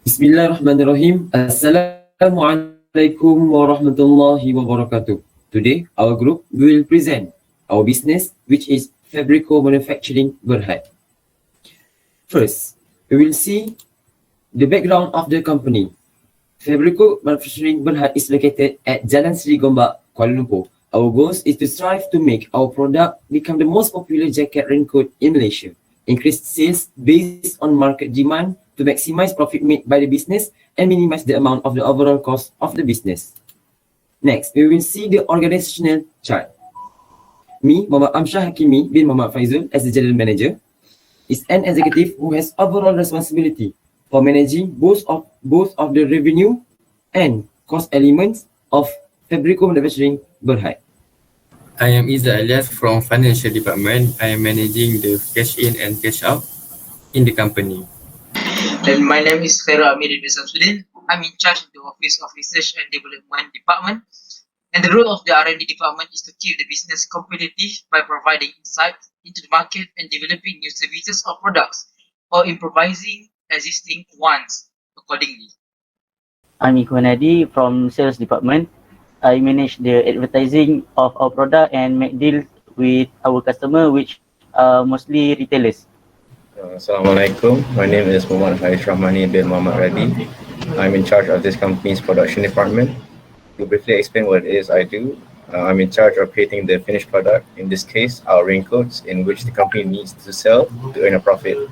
Bismillahirrahmanirrahim. Assalamualaikum warahmatullahi wabarakatuh. Today, our group will present our business, which is Fabrico Manufacturing Berhad. First, we will see the background of the company. Fabrico Manufacturing Berhad is located at Jalan Seri Gombak, Kuala Lumpur. Our goal is to strive to make our product become the most popular jacket raincoat in Malaysia, increase sales based on market demand to maximize profit made by the business and minimize the amount of the overall cost of the business. Next, we will see the organizational chart. Me, Muhammad Amshah Hakimi bin Muhammad Faizul, as the General Manager, is an executive who has overall responsibility for managing both of the revenue and cost elements of Fabrico Manufacturing Berhad. I am Izzat Alias from Financial Department. I am managing the cash in and cash out in the company. And my name is Khaira Amir bin Samsudin. I'm in charge of the Office of Research and Development Department. And the role of the R&D department is to keep the business competitive by providing insights into the market and developing new services or products, or improvising existing ones accordingly. I'm Ikhwan Hadi from Sales Department. I manage the advertising of our product and make deals with our customer, which are mostly retailers. Assalamualaikum. My name is Muhammad Haris Rahmani bin Muhammad Radi. I'm in charge of this company's production department. To briefly explain what it is I do, I'm in charge of creating the finished product, in this case, our raincoats, in which the company needs to sell to earn a profit.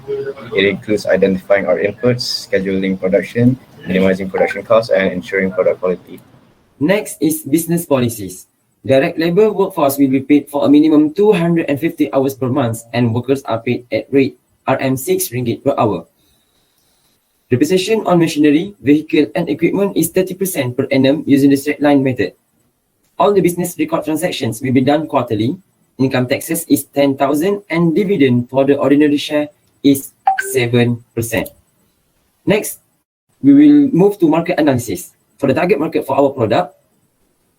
It includes identifying our inputs, scheduling production, minimizing production costs, and ensuring product quality. Next is business policies. Direct labor workforce will be paid for a minimum 250 hours per month, and workers are paid at rate RM6 ringgit per hour. Depreciation on machinery, vehicle and equipment is 30% per annum using the straight line method. All the business record transactions will be done quarterly. Income taxes is 10,000 and dividend for the ordinary share is 7%. Next, we will move to market analysis. For the target market for our product,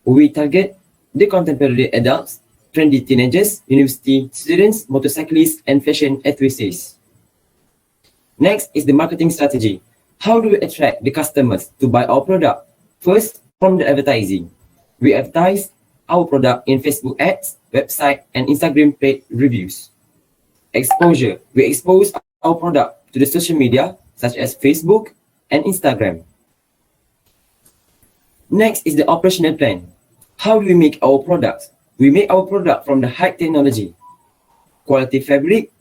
we target the contemporary adults, trendy teenagers, university students, motorcyclists, and fashion enthusiasts. Next is the marketing strategy. How do we attract the customers to buy our product? First, from the advertising. We advertise our product in Facebook ads, website, and Instagram paid reviews. Exposure. We expose our product to the social media such as Facebook and Instagram. Next is the operational plan. How do we make our products? We make our product from the high technology, quality fabric,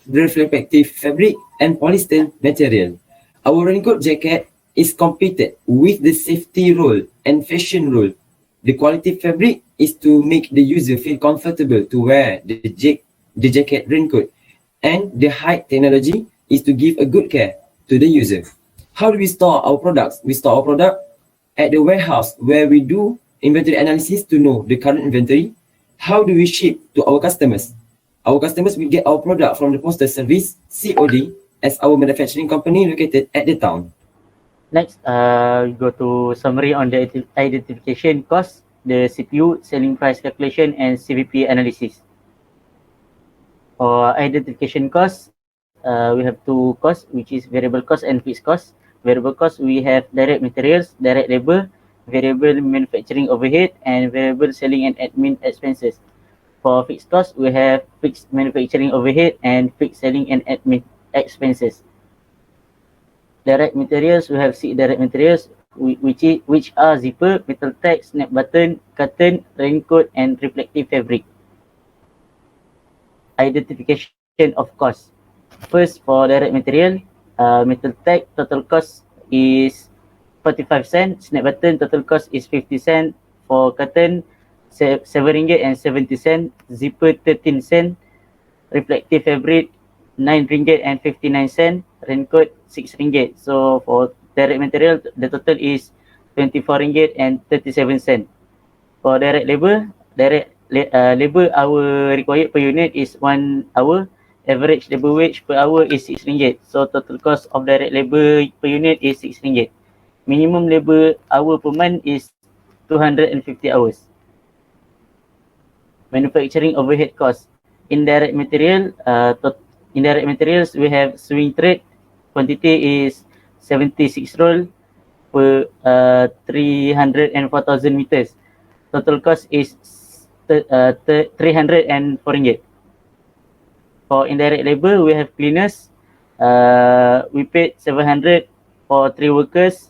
reflective fabric, and polyester material. Our raincoat jacket is completed with the safety role and fashion role. The quality fabric is to make the user feel comfortable to wear the jacket raincoat, and the high technology is to give a good care to the user. How do we store our products? We store our product at the warehouse where we do inventory analysis to know the current inventory. How do we ship to our customers? Our customers will get our product from the postal service, COD, as our manufacturing company located at the town. Next, we go to summary on the identification cost, the CPU, selling price calculation, and CVP analysis. For identification cost, we have two costs, which is variable cost and fixed cost. Variable cost, we have direct materials, direct labor, variable manufacturing overhead, and variable selling and admin expenses. For fixed cost, we have fixed manufacturing overhead and fixed selling and admin expenses. Direct materials, we have 6 direct materials, which are zipper, metal tag, snap button, curtain, raincoat, and reflective fabric. Identification of cost. First, for direct material, metal tag total cost is 45 cents, snap button total cost is 50 cents, for curtain 7 ringgit and 70 cents, zipper 13 cents, reflective fabric 9 ringgit and 59 cents, raincoat 6 ringgit. So for direct material, the total is 24 ringgit and 37 cents. For direct labor, labor hour required per unit is 1 hour. Average labor wage per hour is 6 ringgit. So total cost of direct labor per unit is 6 ringgit. Minimum labor hour per month is 250 hours. Manufacturing overhead cost. Indirect materials, we have swing trade. Quantity is 76 roll per 304,000 meters. Total cost is 304 ringgit. For indirect labor, we have cleaners. We paid 700 for 3 workers.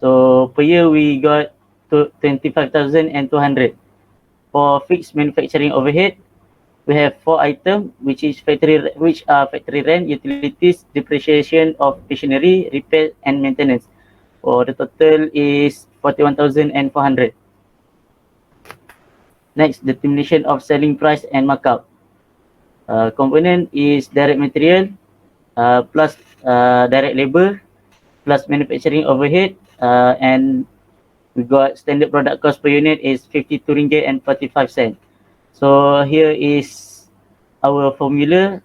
So per year we got to 25,200. For fixed manufacturing overhead, we have 4 items, which are factory rent, utilities, depreciation of machinery, repair and maintenance. For the total is 41,400. Next, determination of selling price and markup. Component is direct material plus direct labor plus manufacturing overhead, and we got standard product cost per unit is 52 ringgit and 45 cents. So here is our formula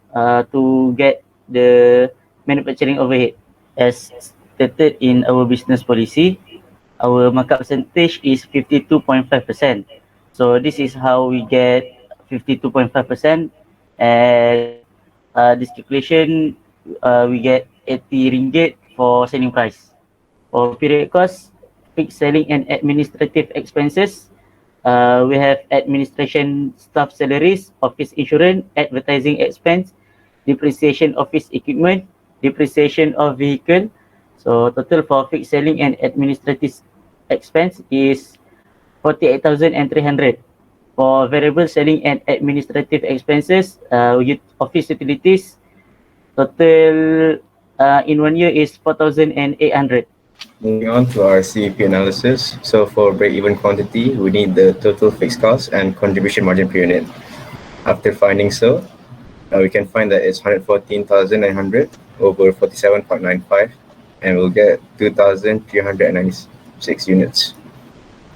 to get the manufacturing overhead. As stated in our business policy, our markup percentage is 52.5%. So this is how we get 52.5%. As this calculation, we get 80 ringgit for selling price. For period cost, fixed selling and administrative expenses, we have administration staff salaries, office insurance, advertising expense, depreciation office equipment, depreciation of vehicle. So total for fixed selling and administrative expense is 48,300. For variable selling and administrative expenses, office utilities, total in 1 year is 4,800. Moving on to our CEP analysis. So for break-even quantity, we need the total fixed cost and contribution margin per unit. After finding so, we can find that it's 114,900 over 47.95, and we'll get 2,396 units.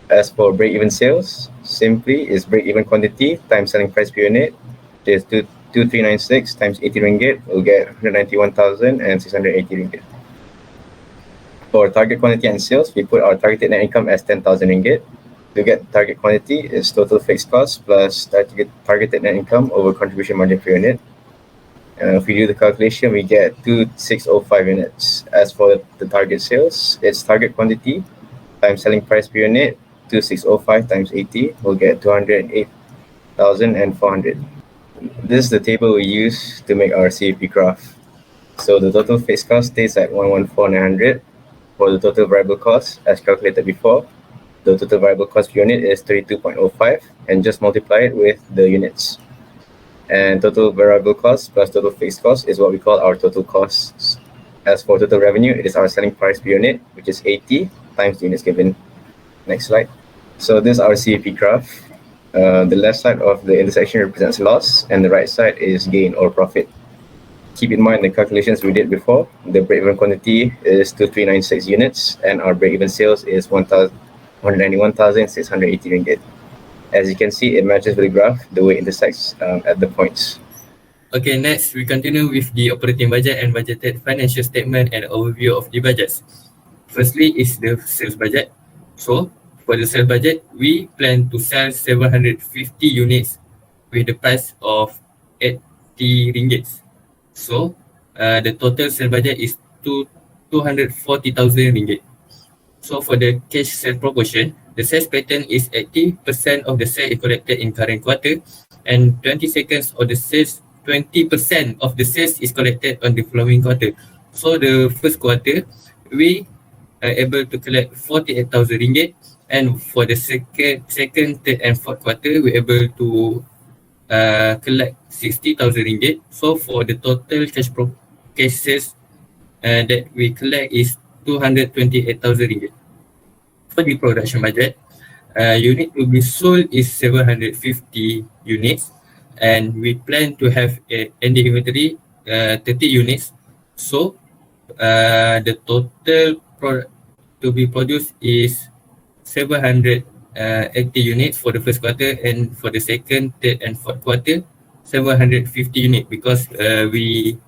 As for break-even sales, simply is break-even quantity times selling price per unit. Is 2396 times 80 ringgit, we'll get 191,680 ringgit. For target quantity and sales, we put our targeted net income as 10,000 ringgit. To get target quantity is total fixed cost plus targeted net income over contribution margin per unit. If we do the calculation, we get 2605 units. As for the target sales, it's target quantity times selling price per unit, 2605 times 80, we'll get 208,400. This is the table we use to make our CAP graph. So the total fixed cost stays at 114,900. For the total variable cost, as calculated before, the total variable cost per unit is 32.05, and just multiply it with the units. And total variable cost plus total fixed cost is what we call our total costs. As for total revenue, it is our selling price per unit, which is 80 times the units given. Next slide. So this is our CAP graph. The left side of the intersection represents loss, and the right side is gain or profit. Keep in mind the calculations we did before. The break-even quantity is 2396 units, and our break-even sales is 191,680 ringgit. As you can see, it matches with the graph the way it intersects at the points. Okay, next we continue with the operating budget and budgeted financial statement and overview of the budgets. Firstly is the sales budget. So for the sales budget, we plan to sell 750 units with the price of 80 ringgit. So the total sales budget is 240,000 ringgit. So for the cash sales proportion, the sales pattern is 80% of the sales is collected in current quarter, and 20% of the sales is collected on the following quarter. So the first quarter, we are able to collect 48,000 ringgit, and for the second, third, and fourth quarter, we're able to collect 60,000 ringgit. So for the total cash sales that we collect is 228,000 ringgit. For the production budget, unit to be sold is 750 units, and we plan to have in the inventory 30 units. So the total product to be produced is 780 units for the first quarter, and for the second, third, and fourth quarter, 750 units, because we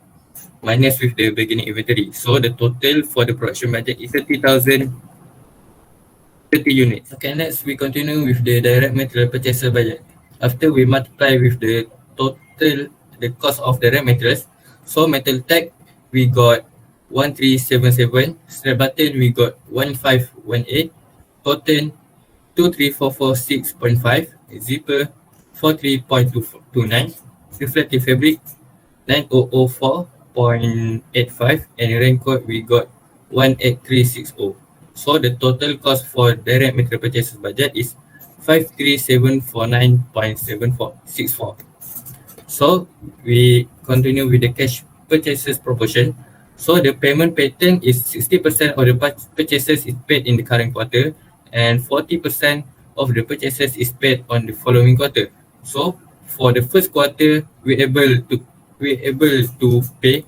minus with the beginning inventory. So the total for the production budget is 30 units. Okay, next we continue with the direct material purchaser budget. After we multiply with the total, the cost of the direct materials, so metal tech, we got 1377. Snap button we got 1518. Cotton 23446.5. Zipper 43.29. Reflective fabric 9004.85, and raincoat we got 18360. So the total cost for direct material purchases budget is 53749.64. So we continue with the cash purchases proportion. So the payment pattern is 60% of the purchases is paid in the current quarter, and 40% of the purchases is paid on the following quarter. So for the first quarter, we able to pay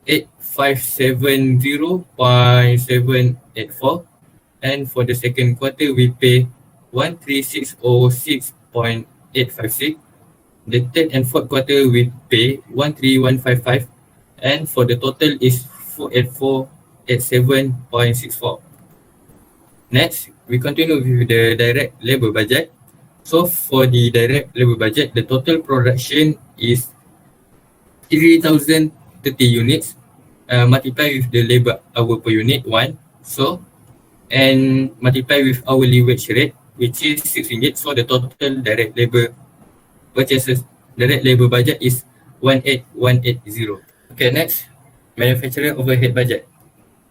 8570.784, and for the second quarter we pay 13606.856. The third and fourth quarter we pay 13155, and for the total is 48487.64. Next, we continue with the direct labor budget. So for the direct labor budget, the total production is 3030 units, multiply with the labor hour per unit 1, so and multiply with hourly wage rate, which is 6 ringgit. So the total direct labor budget is 18180. Okay, next, manufacturing overhead budget.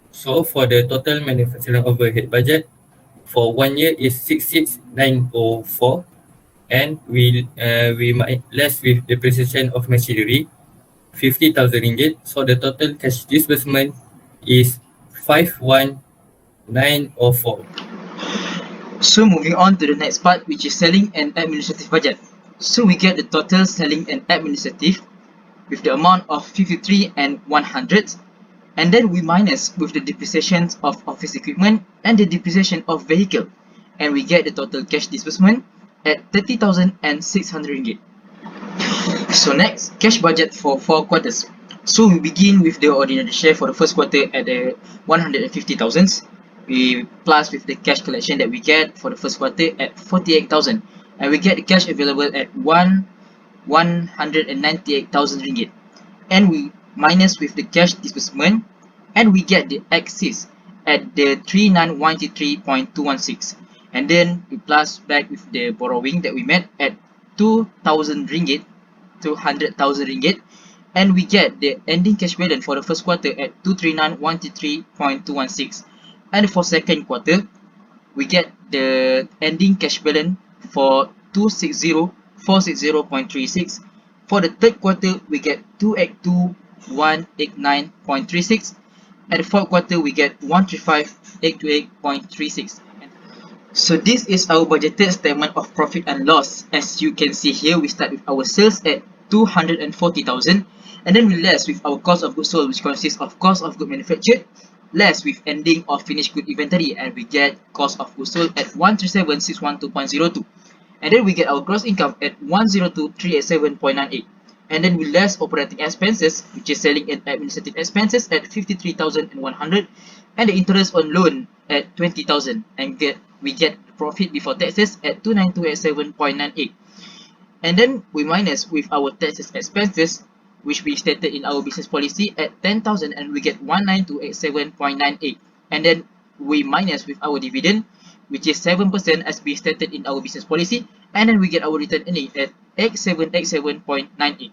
So for the total manufacturing overhead budget for 1 year is 66904, and we might less with depreciation of machinery 50,000 ringgit. So the total cash disbursement is 51904. So moving on to the next part, which is selling and administrative budget. So we get the total selling and administrative with the amount of 53 and 100, and then we minus with the depreciation of office equipment and the depreciation of vehicle, and we get the total cash disbursement at 30,600 ringgit. So next, cash budget for 4 quarters. So we begin with the ordinary share for the first quarter at the 150,000. We plus with the cash collection that we get for the first quarter at 48,000, and we get the cash available at 198,000 ringgit, and we minus with the cash disbursement, and we get the excess at the 3913.216, and then we plus back with the borrowing that we made at 2,000 ringgit, 200,000 ringgit, and we get the ending cash balance for the first quarter at 239,133.216, and for second quarter we get the ending cash balance for 260,460.36. For the third quarter we get 282,189.36, and the fourth quarter we get 135,828.36. So this is our budgeted statement of profit and loss. As you can see here, we start with our sales at 240,000, and then we less with our cost of goods sold, which consists of cost of goods manufactured less with ending of finished good inventory, and we get cost of goods sold at 137,612.02, and then we get our gross income at 102,387.98, and then we less operating expenses, which is selling and administrative expenses at 53,100, and the interest on loan at 20,000, and we get profit before taxes at 29287.98, and then we minus with our taxes expenses, which we stated in our business policy at 10,000, and we get 19287.98, and then we minus with our dividend, which is 7% as we stated in our business policy, and then we get our return earning at 8787.98.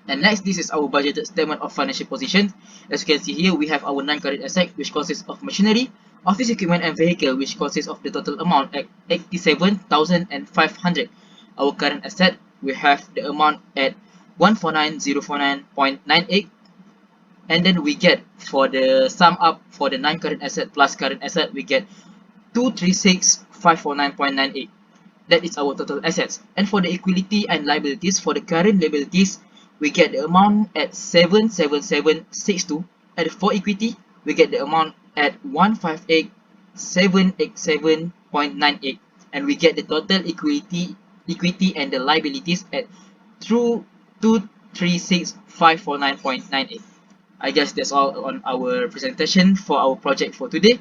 And next, this is our budgeted statement of financial position. As you can see here, we have our non-current asset, which consists of machinery, office equipment, and vehicle, which consists of the total amount at 87,500. Our current asset, we have the amount at 149,049.98, and then we get for the sum up for the non-current asset plus current asset, we get 236,549.98. That is our total assets. And for the equity and liabilities, for the current liabilities, we get the amount at 77762, and for equity we get the amount at 158,787.98, and we get the total equity and the liabilities at 236,549.98. I guess that's all on our presentation for our project for today,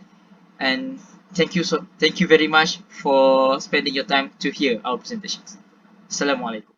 and thank you very much for spending your time to hear our presentations. Assalamualaikum.